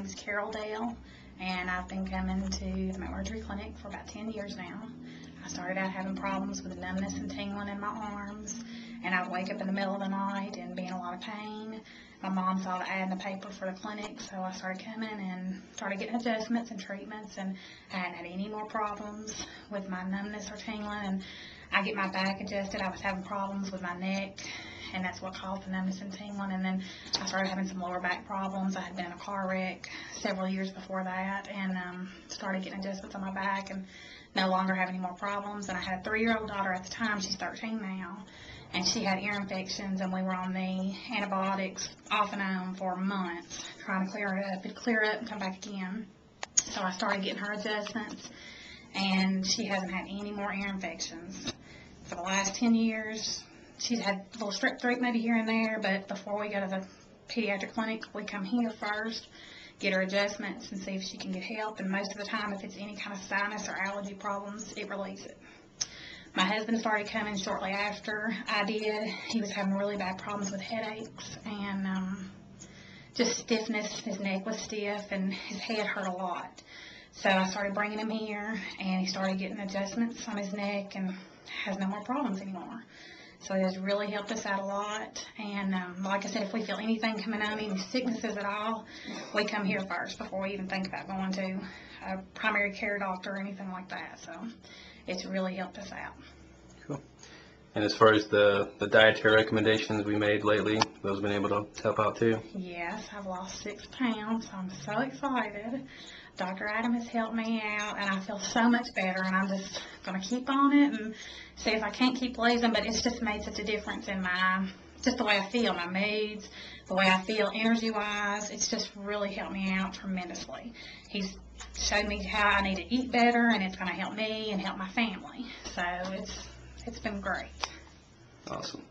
name's Carol Dale, and I've been coming to the McMurtry Clinic for about 10 years now. I started out having problems with numbness and tingling in my arms, and I'd wake up in the middle of the night and be in a lot of pain. My mom saw the ad in the paper for the clinic, so I started coming and started getting adjustments and treatments, and I hadn't had any more problems with my numbness or tingling. And I get my back adjusted. I was having problems with my neck, and that's what caused the numbness and tingling. And then I started having some lower back problems. I had been in a car wreck several years before that, and started getting adjustments on my back and no longer have any more problems. And I had a 3-year-old daughter at the time. She's 13 now, and she had ear infections, and we were on the antibiotics off and on for months trying to clear it up. It'd clear up and come back again. So I started getting her adjustments, and she hasn't had any more ear infections. For the last 10 years, she's had a little strep throat maybe here and there, but before we go to the pediatric clinic, we come here first, get her adjustments, and see if she can get help. And most of the time, if it's any kind of sinus or allergy problems, it relieves it. My husband started coming shortly after I did. He was having really bad problems with headaches and just stiffness. His neck was stiff, and his head hurt a lot. So I started bringing him here, and he started getting adjustments on his neck and has no more problems anymore. So it has really helped us out a lot. And like I said, if we feel anything coming on, any sicknesses at all, we come here first before we even think about going to a primary care doctor or anything like that. So it's really helped us out. Cool. And as far as the dietary recommendations we made lately, those been able to help out too? Yes, I've lost 6 pounds. I'm so excited. Dr. Adam has helped me out, and I feel so much better, and I'm just going to keep on it and see if I can't keep losing. But it's just made such a difference in just the way I feel, my moods, the way I feel energy-wise. It's just really helped me out tremendously. He's showed me how I need to eat better, and it's going to help me and help my family. So it's been great. Awesome.